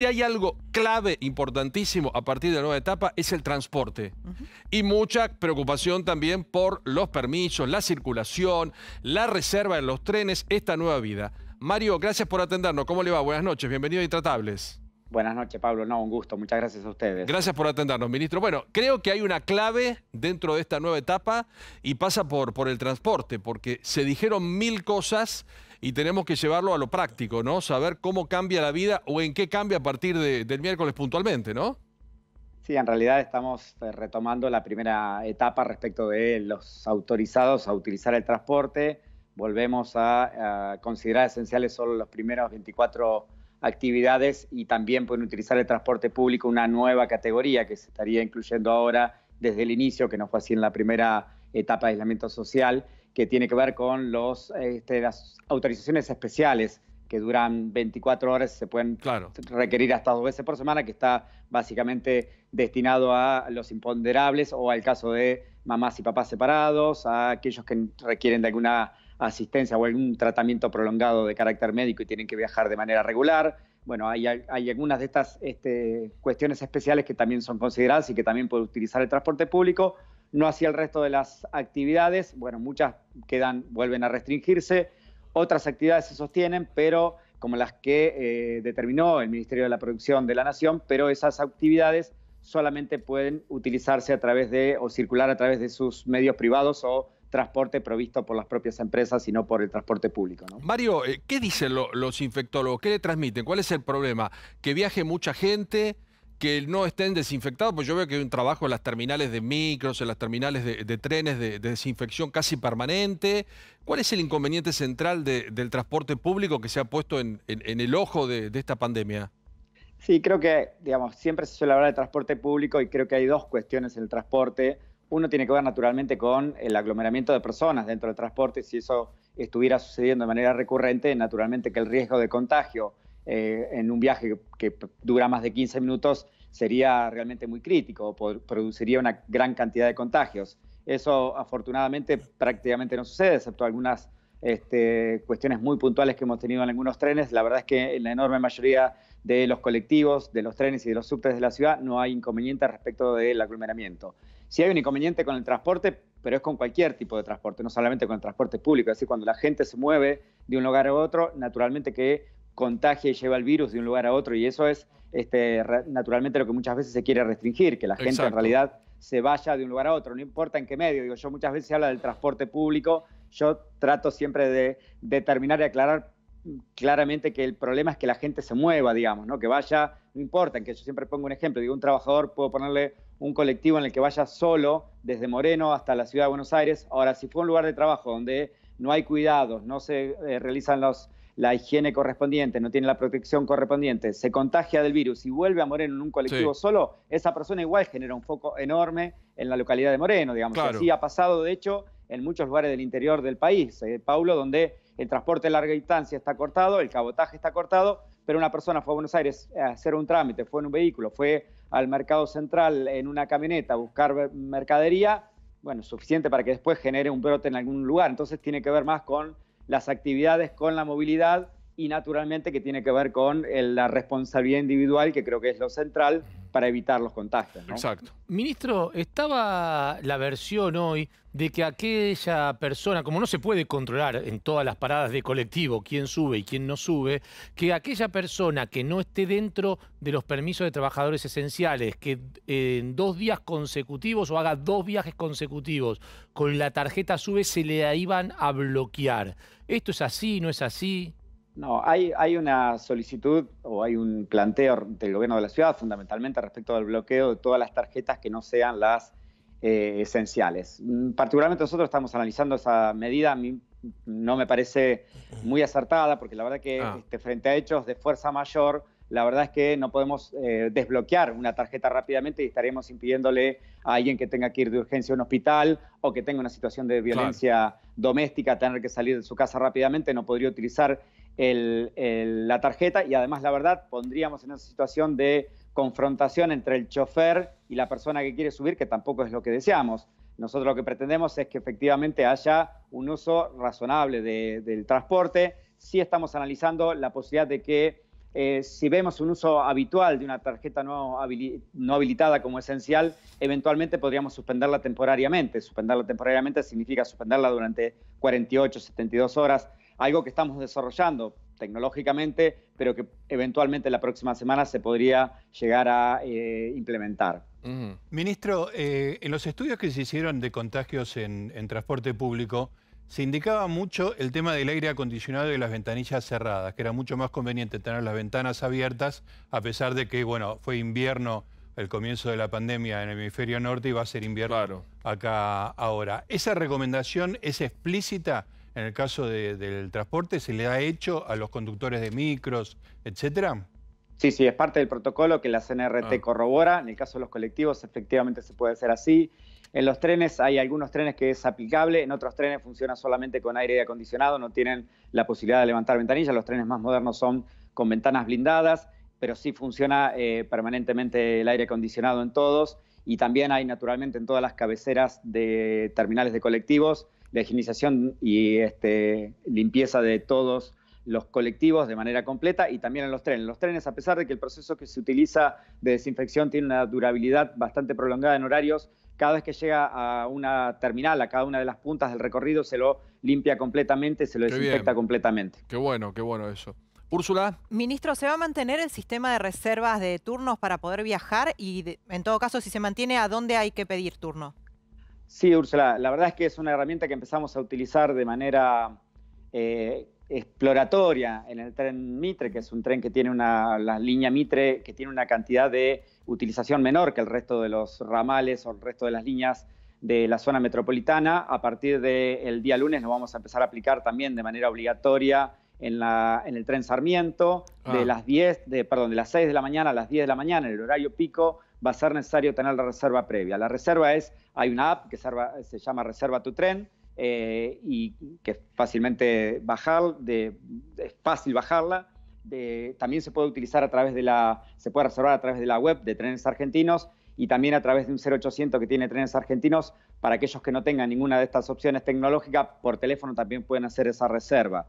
Si hay algo clave, importantísimo, a partir de la nueva etapa, es el transporte. Y mucha preocupación también por los permisos, la circulación, la reserva de los trenes, esta nueva vida. Mario, gracias por atendernos. ¿Cómo le va? Buenas noches, bienvenido a Intratables. Buenas noches, Pablo. No, un gusto. Muchas gracias a ustedes. Gracias por atendernos, ministro. Bueno, creo que hay una clave dentro de esta nueva etapa y pasa por el transporte, porque se dijeron mil cosas y tenemos que llevarlo a lo práctico, ¿no? Saber cómo cambia la vida o en qué cambia a partir del miércoles puntualmente, ¿no? Sí, en realidad estamos retomando la primera etapa respecto de los autorizados a utilizar el transporte. Volvemos a considerar esenciales solo los primeros 24 actividades y también pueden utilizar el transporte público, una nueva categoría que se estaría incluyendo ahora desde el inicio, que no fue así en la primera etapa de aislamiento social, que tiene que ver con las autorizaciones especiales que duran 24 horas, se pueden requerir hasta 2 veces por semana, que está básicamente destinado a los imponderables o al caso de mamás y papás separados, a aquellos que requieren de alguna asistencia o algún tratamiento prolongado de carácter médico y tienen que viajar de manera regular. Bueno, hay algunas de estas cuestiones especiales que también son consideradas y que también puede utilizar el transporte público. No así el resto de las actividades. Bueno, muchas vuelven a restringirse. Otras actividades se sostienen, pero como las que determinó el Ministerio de la Producción de la Nación, pero esas actividades solamente pueden utilizarse a través de o circular a través de sus medios privados o transporte provisto por las propias empresas y no por el transporte público, ¿no? Mario, ¿qué dicen los infectólogos? ¿Qué le transmiten? ¿Cuál es el problema? ¿Que viaje mucha gente? ¿Que no estén desinfectados? Pues yo veo que hay un trabajo en las terminales de micros, en las terminales de trenes de desinfección casi permanente. ¿Cuál es el inconveniente central del transporte público que se ha puesto en el ojo de esta pandemia? Sí, creo que, digamos, siempre se suele hablar de transporte público y creo que hay dos cuestiones en el transporte. Uno tiene que ver naturalmente con el aglomeramiento de personas dentro del transporte. Si eso estuviera sucediendo de manera recurrente, naturalmente que el riesgo de contagio en un viaje que dura más de 15 minutos sería realmente muy crítico, produciría una gran cantidad de contagios. Eso afortunadamente prácticamente no sucede, excepto algunas cuestiones muy puntuales que hemos tenido en algunos trenes. La verdad es que en la enorme mayoría de los colectivos, de los trenes y de los subtes de la ciudad no hay inconveniente respecto del aglomeramiento. Sí hay un inconveniente con el transporte, pero es con cualquier tipo de transporte, no solamente con el transporte público. Es decir, cuando la gente se mueve de un lugar a otro, naturalmente que contagia y lleva el virus de un lugar a otro, y eso es naturalmente lo que muchas veces se quiere restringir, que la gente en realidad se vaya de un lugar a otro, no importa en qué medio. Digo, yo muchas veces se habla del transporte público, yo trato siempre de determinar y aclarar claramente que el problema es que la gente se mueva, digamos, ¿no? Que vaya, no importa, en que yo siempre pongo un ejemplo, digo, un trabajador, puedo ponerle un colectivo en el que vaya solo desde Moreno hasta la ciudad de Buenos Aires. Ahora, si fue un lugar de trabajo donde no hay cuidados, no se realizan la higiene correspondiente, no tiene la protección correspondiente, se contagia del virus y vuelve a Moreno en un colectivo solo, esa persona igual genera un foco enorme en la localidad de Moreno, digamos. Claro. Así ha pasado, de hecho, en muchos lugares del interior del país, Paulo, donde el transporte de larga distancia está cortado, el cabotaje está cortado, pero una persona fue a Buenos Aires a hacer un trámite, fue en un vehículo, fue al mercado central en una camioneta a buscar mercadería, bueno, suficiente para que después genere un brote en algún lugar. Entonces tiene que ver más con las actividades, con la movilidad y naturalmente que tiene que ver con la responsabilidad individual, que creo que es lo central para evitar los contagios, ¿no? Exacto. Ministro, estaba la versión hoy de que aquella persona, como no se puede controlar en todas las paradas de colectivo quién sube y quién no sube, que aquella persona que no esté dentro de los permisos de trabajadores esenciales, que en 2 días consecutivos o haga 2 viajes consecutivos con la tarjeta SUBE, se le iban a bloquear. ¿Esto es así, no es así? No, hay una solicitud o hay un planteo del gobierno de la ciudad, fundamentalmente respecto al bloqueo de todas las tarjetas que no sean las esenciales. Particularmente nosotros estamos analizando esa medida. A mí no me parece muy acertada, porque la verdad que frente a hechos de fuerza mayor, la verdad es que no podemos desbloquear una tarjeta rápidamente y estaríamos impidiéndole a alguien que tenga que ir de urgencia a un hospital o que tenga una situación de violencia doméstica, tener que salir de su casa rápidamente, no podría utilizar la tarjeta, y además, la verdad, pondríamos en esa situación de confrontación entre el chofer y la persona que quiere subir, que tampoco es lo que deseamos. Nosotros lo que pretendemos es que efectivamente haya un uso razonable del transporte. Sí estamos analizando la posibilidad de que si vemos un uso habitual de una tarjeta no habilitada como esencial, eventualmente podríamos suspenderla temporariamente. Suspenderla temporariamente significa suspenderla durante 48, 72 horas, algo que estamos desarrollando tecnológicamente, pero que eventualmente la próxima semana se podría llegar a implementar. Ministro, en los estudios que se hicieron de contagios en transporte público, se indicaba mucho el tema del aire acondicionado y las ventanillas cerradas, que era mucho más conveniente tener las ventanas abiertas, a pesar de que, bueno, fue invierno el comienzo de la pandemia en el hemisferio norte y va a ser invierno acá ahora. ¿Esa recomendación es explícita en el caso del transporte? ¿Se le ha hecho a los conductores de micros, etcétera? Sí, sí, es parte del protocolo que la CNRT corrobora. En el caso de los colectivos, efectivamente se puede hacer así. En los trenes hay algunos trenes que es aplicable, en otros trenes funciona solamente con aire acondicionado, no tienen la posibilidad de levantar ventanillas. Los trenes más modernos son con ventanas blindadas, pero sí funciona permanentemente el aire acondicionado en todos. Y también hay naturalmente en todas las cabeceras de terminales de colectivos la higienización y limpieza de todos los colectivos de manera completa, y también en los trenes. Los trenes, a pesar de que el proceso que se utiliza de desinfección tiene una durabilidad bastante prolongada en horarios, cada vez que llega a una terminal, a cada una de las puntas del recorrido, se lo limpia completamente, se lo desinfecta completamente. Qué bueno eso. Úrsula. Ministro, ¿se va a mantener el sistema de reservas de turnos para poder viajar? Y en todo caso, si se mantiene, ¿a dónde hay que pedir turno? Sí, Úrsula, la verdad es que es una herramienta que empezamos a utilizar de manera exploratoria en el tren Mitre, que es un tren que tiene la línea Mitre, que tiene una cantidad de utilización menor que el resto de los ramales o el resto de las líneas de la zona metropolitana. A partir del día lunes lo vamos a empezar a aplicar también de manera obligatoria en el tren Sarmiento, de las 6 de la mañana a las 10 de la mañana, en el horario pico, va a ser necesario tener la reserva previa. La reserva hay una app que se llama Reserva tu Tren, y que es fácilmente es fácil bajarla. También se puede utilizar se puede reservar a través de la web de Trenes Argentinos y también a través de un 0800 que tiene Trenes Argentinos. Para aquellos que no tengan ninguna de estas opciones tecnológicas, por teléfono también pueden hacer esa reserva.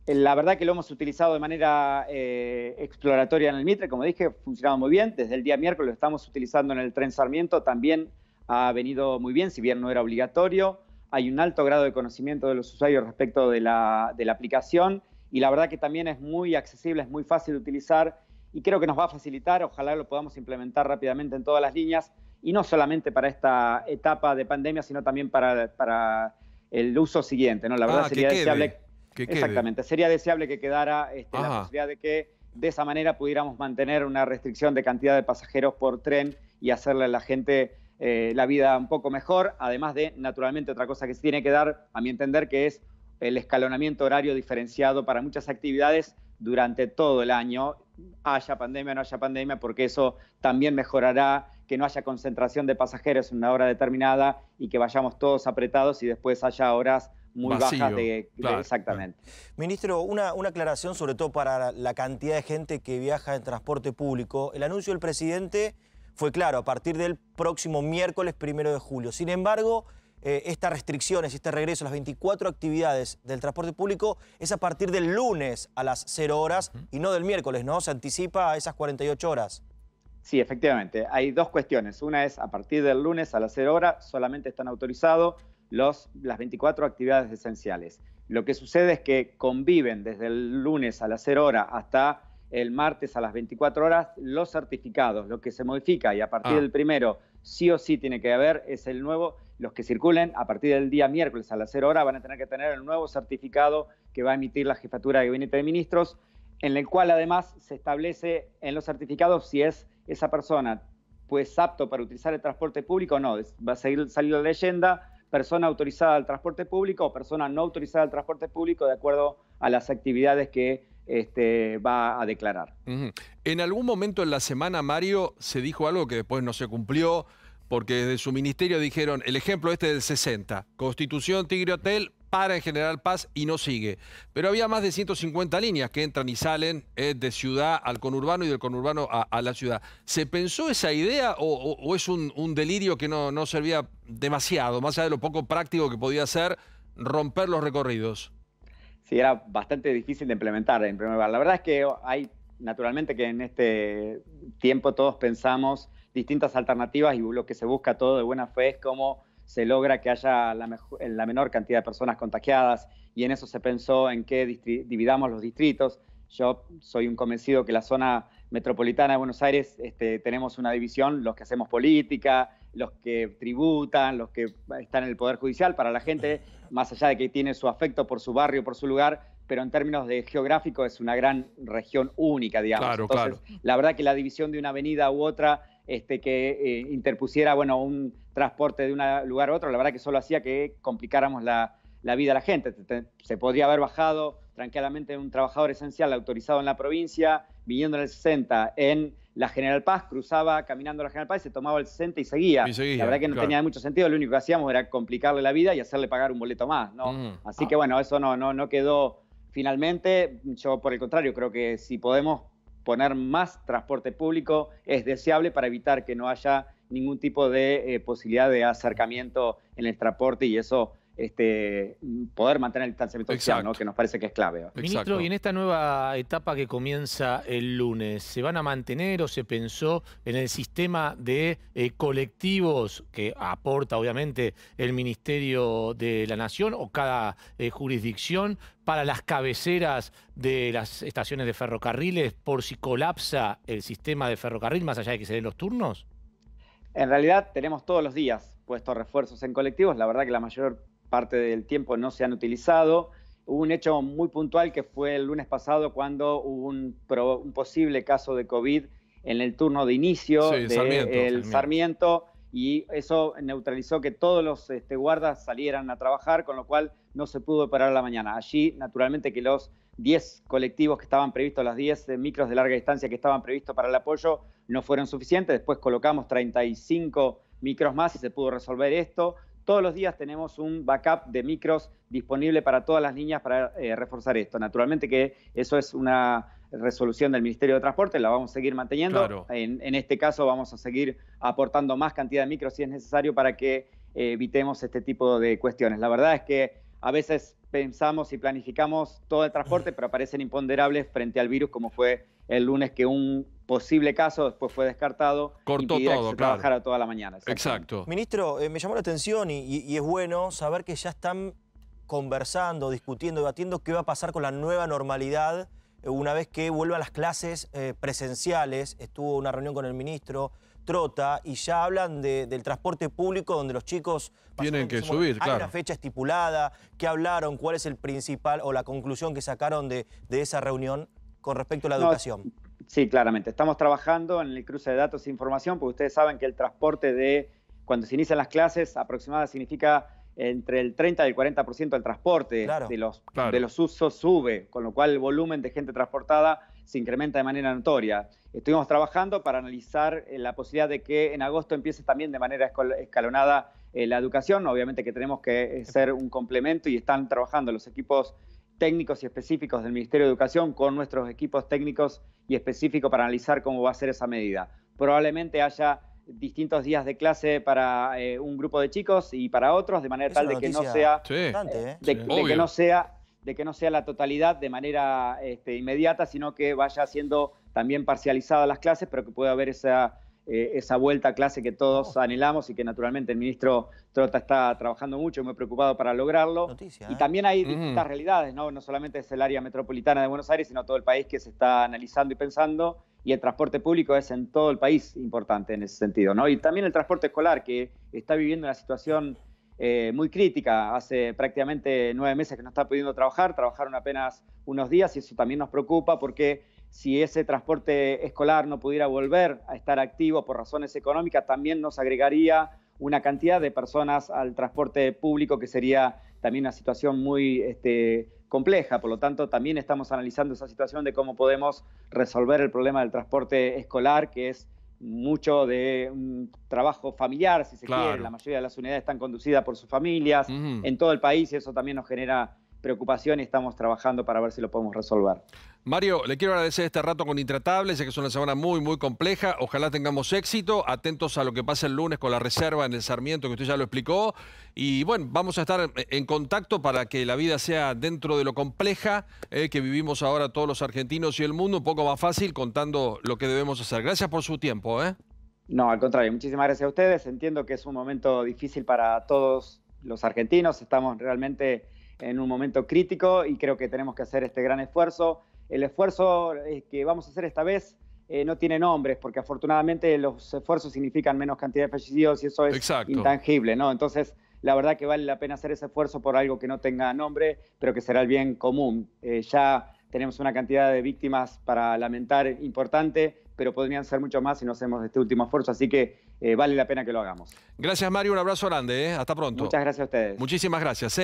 La verdad que lo hemos utilizado de manera exploratoria en el Mitre, como dije, ha funcionado muy bien. Desde el día miércoles lo estamos utilizando en el tren Sarmiento, también ha venido muy bien, si bien no era obligatorio. Hay un alto grado de conocimiento de los usuarios respecto de la aplicación, y la verdad que también es muy accesible, es muy fácil de utilizar, y creo que nos va a facilitar, ojalá lo podamos implementar rápidamente en todas las líneas, y no solamente para esta etapa de pandemia, sino también para el uso siguiente, ¿no? La verdad sería deseable... Exactamente, sería deseable que quedara la posibilidad de que de esa manera pudiéramos mantener una restricción de cantidad de pasajeros por tren y hacerle a la gente la vida un poco mejor, además de, naturalmente, otra cosa que se tiene que dar, a mi entender, que es el escalonamiento horario diferenciado para muchas actividades durante todo el año, haya pandemia o no haya pandemia, porque eso también mejorará que no haya concentración de pasajeros en una hora determinada y que vayamos todos apretados y después haya horas muy bajas exactamente. Ministro, una aclaración sobre todo para la cantidad de gente que viaja en transporte público. El anuncio del presidente fue claro, a partir del próximo miércoles 1 de julio. Sin embargo, estas restricciones, este regreso a las 24 actividades del transporte público es a partir del lunes a las 0 horas y no del miércoles, ¿no? Se anticipa a esas 48 horas. Sí, efectivamente. Hay dos cuestiones. Una es, a partir del lunes a las 0 horas solamente están autorizados las 24 actividades esenciales. Lo que sucede es que conviven desde el lunes a las 0 horas hasta el martes a las 24 horas los certificados. Lo que se modifica y a partir del primero sí o sí tiene que haber es el nuevo, los que circulen a partir del día miércoles a las 0 horas van a tener que tener el nuevo certificado que va a emitir la Jefatura de Gabinete de Ministros, en el cual además se establece en los certificados si es esa persona pues apto para utilizar el transporte público o no. Va a salir la leyenda persona autorizada al transporte público o persona no autorizada al transporte público de acuerdo a las actividades que va a declarar. En algún momento en la semana, Mario, se dijo algo que después no se cumplió, porque desde su ministerio dijeron, el ejemplo del 60, Constitución, Tigre Hotel, para en General Paz y no sigue. Pero había más de 150 líneas que entran y salen de ciudad al conurbano y del conurbano a la ciudad. ¿Se pensó esa idea o es un delirio que no servía demasiado, más allá de lo poco práctico que podía ser romper los recorridos? Sí, era bastante difícil de implementar en primer lugar. La verdad es que hay naturalmente que en este tiempo todos pensamos distintas alternativas y lo que se busca todo de buena fe es cómo se logra que haya la menor cantidad de personas contagiadas, y en eso se pensó en que dividamos los distritos. Yo soy un convencido que la zona metropolitana de Buenos Aires tenemos una división, los que hacemos política, los que tributan, los que están en el Poder Judicial, para la gente, más allá de que tiene su afecto por su barrio, por su lugar, pero en términos de geográfico es una gran región única, digamos. Claro, Entonces, claro. la verdad que la división de una avenida u otra que interpusiera, bueno, un transporte de un lugar a otro, la verdad que solo hacía que complicáramos la vida a la gente. Se podría haber bajado tranquilamente un trabajador esencial autorizado en la provincia, viniendo en el 60 en la General Paz, cruzaba caminando la General Paz y se tomaba el 60 y seguía. La verdad que no tenía mucho sentido, lo único que hacíamos era complicarle la vida y hacerle pagar un boleto más, ¿no? Así que bueno, eso no quedó finalmente. Yo por el contrario creo que si podemos poner más transporte público es deseable para evitar que no haya ningún tipo de posibilidad de acercamiento en el transporte y eso poder mantener el distanciamiento social, ¿no? Que nos parece que es clave. Ministro, y en esta nueva etapa que comienza el lunes, ¿se van a mantener o se pensó en el sistema de colectivos que aporta obviamente el Ministerio de la Nación o cada jurisdicción para las cabeceras de las estaciones de ferrocarriles por si colapsa el sistema de ferrocarril, más allá de que se den los turnos? En realidad tenemos todos los días puestos refuerzos en colectivos, la verdad que la mayor parte del tiempo no se han utilizado. Hubo un hecho muy puntual que fue el lunes pasado cuando hubo un posible caso de COVID en el turno de inicio del Sarmiento, y eso neutralizó que todos los guardas salieran a trabajar, con lo cual no se pudo parar a la mañana. Allí, naturalmente, que los 10 colectivos que estaban previstos, las 10 micros de larga distancia que estaban previstos para el apoyo, no fueron suficientes. Después colocamos 35 micros más y se pudo resolver esto. Todos los días tenemos un backup de micros disponible para todas las líneas para reforzar esto. Naturalmente que eso es una resolución del Ministerio de Transporte, la vamos a seguir manteniendo. Claro. En este caso vamos a seguir aportando más cantidad de micros si es necesario para que evitemos este tipo de cuestiones. La verdad es que a veces pensamos y planificamos todo el transporte, pero parecen imponderables frente al virus, como fue el lunes, que un posible caso después fue descartado, cortó todo, que se trabajara toda la mañana. Exacto. Ministro, me llamó la atención y es bueno saber que ya están conversando, discutiendo, debatiendo qué va a pasar con la nueva normalidad una vez que vuelvan las clases presenciales. Estuvo una reunión con el ministro Trota y ya hablan del transporte público donde los chicos tienen que subir, hay claro. una fecha estipulada. ¿Qué hablaron? ¿Cuál es el principal o la conclusión que sacaron de esa reunión con respecto a la educación? Sí, claramente. Estamos trabajando en el cruce de datos e información, porque ustedes saben que el transporte cuando se inician las clases aproximadamente significa entre el 30 y el 40% del transporte de los usos sube, con lo cual el volumen de gente transportada se incrementa de manera notoria. Estuvimos trabajando para analizar la posibilidad de que en agosto empiece también de manera escalonada la educación. Obviamente que tenemos que ser un complemento y están trabajando los equipos técnicos y específicos del Ministerio de Educación con nuestros equipos técnicos y específicos para analizar cómo va a ser esa medida. Probablemente haya distintos días de clase para un grupo de chicos y para otros, de manera tal de que no sea de que no sea la totalidad de manera inmediata, sino que vaya siendo también parcializadas las clases, pero que pueda haber esa vuelta a clase que todos anhelamos y que naturalmente el ministro Trota está trabajando mucho y muy preocupado para lograrlo. Y también hay distintas realidades, ¿no? No solamente es el área metropolitana de Buenos Aires, sino todo el país que se está analizando y pensando, y el transporte público es en todo el país importante en ese sentido, ¿no? Y también el transporte escolar, que está viviendo una situación muy crítica. Hace prácticamente 9 meses que no está pudiendo trabajar, trabajaron apenas unos días, y eso también nos preocupa porque si ese transporte escolar no pudiera volver a estar activo por razones económicas, también nos agregaría una cantidad de personas al transporte público, que sería también una situación muy compleja. Por lo tanto, también estamos analizando esa situación de cómo podemos resolver el problema del transporte escolar, que es mucho de un trabajo familiar, si se quiere. La mayoría de las unidades están conducidas por sus familias en todo el país, y eso también nos genera preocupación y estamos trabajando para ver si lo podemos resolver. Mario, le quiero agradecer este rato con Intratable, sé que es una semana muy, muy compleja. Ojalá tengamos éxito, atentos a lo que pase el lunes con la reserva en el Sarmiento, que usted ya lo explicó. Y bueno, vamos a estar en contacto para que la vida sea, dentro de lo compleja que vivimos ahora todos los argentinos y el mundo, un poco más fácil, contando lo que debemos hacer. Gracias por su tiempo. No, al contrario, muchísimas gracias a ustedes. Entiendo que es un momento difícil para todos los argentinos. Estamos realmente en un momento crítico y creo que tenemos que hacer este gran esfuerzo. El esfuerzo que vamos a hacer esta vez no tiene nombres, porque afortunadamente los esfuerzos significan menos cantidad de fallecidos y eso es intangible, ¿no? Entonces, la verdad que vale la pena hacer ese esfuerzo por algo que no tenga nombre, pero que será el bien común. Ya tenemos una cantidad de víctimas para lamentar importante, pero podrían ser mucho más si no hacemos este último esfuerzo, así que vale la pena que lo hagamos. Gracias, Mario, un abrazo grande, hasta pronto. Muchas gracias a ustedes. Muchísimas gracias.